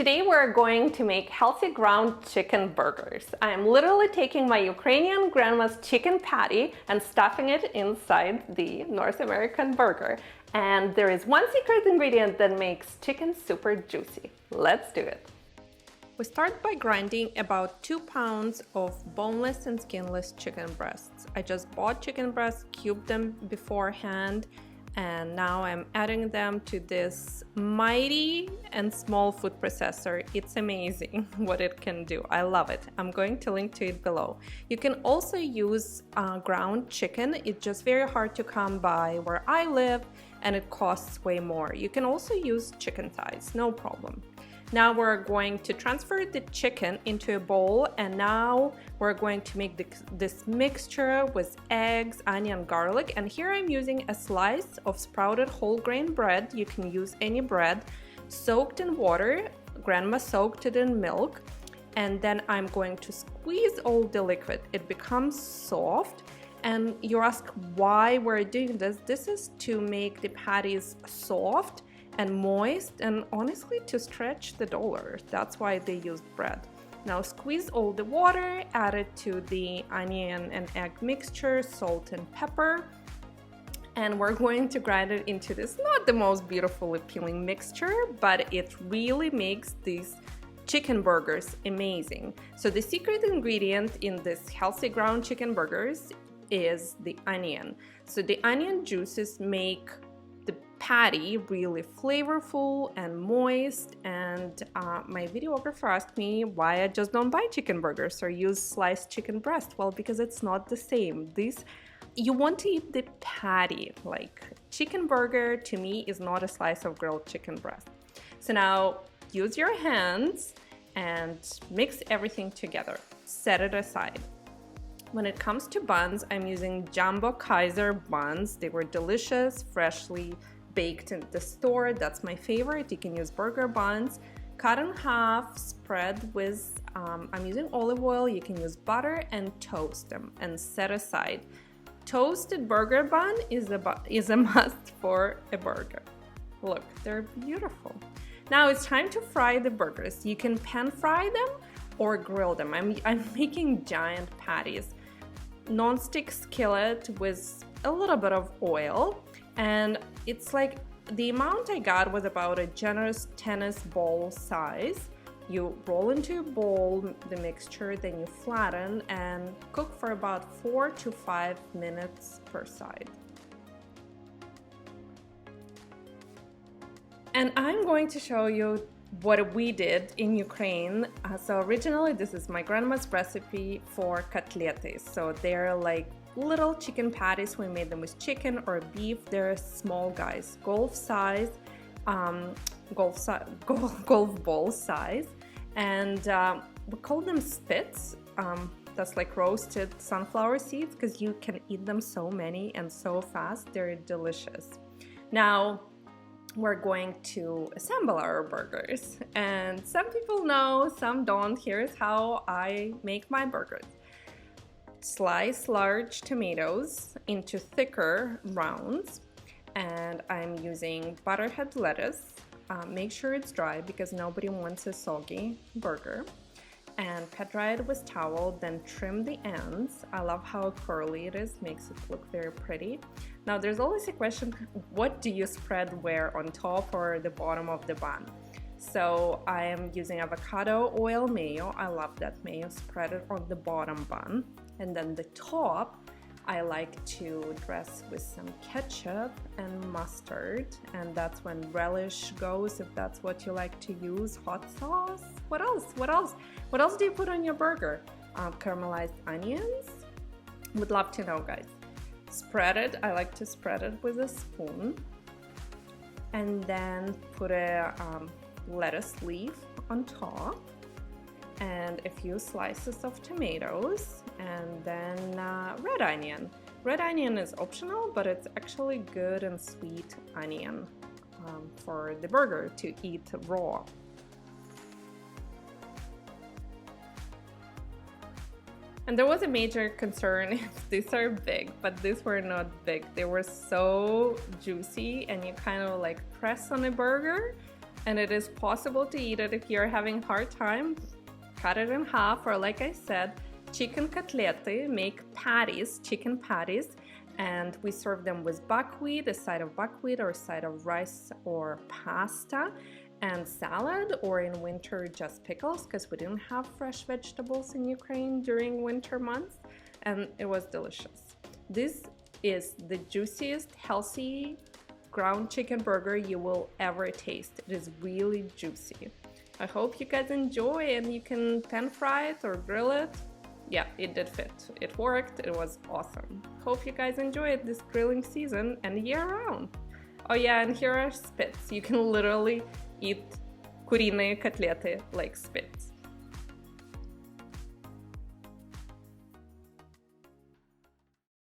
Today we're going to make healthy ground chicken burgers. I am literally taking my Ukrainian grandma's chicken patty and stuffing it inside the North American burger. And there is one secret ingredient that makes chicken super juicy. Let's do it. We start by grinding about 2 pounds of boneless and skinless chicken breasts. I just bought chicken breasts, cubed them beforehand, and now I'm adding them to this mighty and small food processor. It's amazing what it can do. I love it. I'm going to link to it below. You can also use ground chicken. It's just very hard to come by where I live and it costs way more. You can also use chicken thighs, no problem. Now we're going to transfer the chicken into a bowl, and now we're going to make this mixture with eggs, onion, garlic, and here I'm using a slice of sprouted whole grain bread. You can use any bread, soaked in water. Grandma soaked it in milk, and then I'm going to squeeze all the liquid. It becomes soft, and you ask why we're doing this. This is to make the patties soft and moist, and honestly to stretch the dollar. That's why they used bread. Now squeeze all the water, add it to the onion and egg mixture, salt and pepper, and we're going to grind it into this not the most beautiful appealing mixture, but it really makes these chicken burgers amazing. So the secret ingredient in this healthy ground chicken burgers is the onion. So the onion juices make the patty really flavorful and moist, and my videographer asked me why I just don't buy chicken burgers or use sliced chicken breast. Well, because it's not the same. You want to eat the patty. Like, chicken burger to me is not a slice of grilled chicken breast. So now use your hands and mix everything together. Set it aside. When it comes to buns, I'm using Jumbo Kaiser buns. They were delicious, freshly baked in the store. That's my favorite. You can use burger buns. Cut in half, spread with, I'm using olive oil. You can use butter and toast them and set aside. Toasted burger bun is a must for a burger. Look, they're beautiful. Now it's time to fry the burgers. You can pan fry them or grill them. I'm making giant patties. Non-stick skillet with a little bit of oil, and it's like the amount I got was about a generous tennis ball size. You roll into a bowl the mixture, then you flatten and cook for about 4 to 5 minutes per side. And I'm going to show you what we did in Ukraine. So originally this is my grandma's recipe for cotletes. So they're like little chicken patties. We made them with chicken or beef. They're small guys, golf ball size, and we call them spits. That's like roasted sunflower seeds, because you can eat them so many and so fast. They're delicious. Now we're going to assemble our burgers, and some people know, some don't. Here's how I make my burgers. Slice large tomatoes into thicker rounds, and I'm using butterhead lettuce. Make sure it's dry because nobody wants a soggy burger. And pat dry it with towel, then trim the ends. I love how curly it is, makes it look very pretty. Now there's always a question, what do you spread where, on top or the bottom of the bun? So I am using avocado oil mayo. I love that mayo. Spread it on the bottom bun, and then the top I like to dress with some ketchup and mustard, and that's when relish goes, if that's what you like to use. Hot sauce. What else do you put on your burger? Caramelized onions. Would love to know, guys. Spread it. I like to spread it with a spoon, and then put a lettuce leaf on top, and a few slices of tomatoes, and then red onion. Red onion is optional, but it's actually good and sweet onion for the burger to eat raw. And there was a major concern if these are big, but these were not big. They were so juicy, and you kind of like press on a burger And it is possible to eat it if you're having a hard time. Cut it in half, or like I said, chicken котлеты, make patties, chicken patties, and we serve them with buckwheat, a side of buckwheat or a side of rice or pasta, and salad, or in winter just pickles, because we didn't have fresh vegetables in Ukraine during winter months, and it was delicious. This is the juiciest, healthy ground chicken burger you will ever taste. It is really juicy. I hope you guys enjoy, and you can pan fry it or grill it. Yeah, it did fit. It worked. It was awesome. Hope you guys enjoyed this grilling season and year round. Oh yeah, and here are spits. You can literally eat куриные котлеты like spits.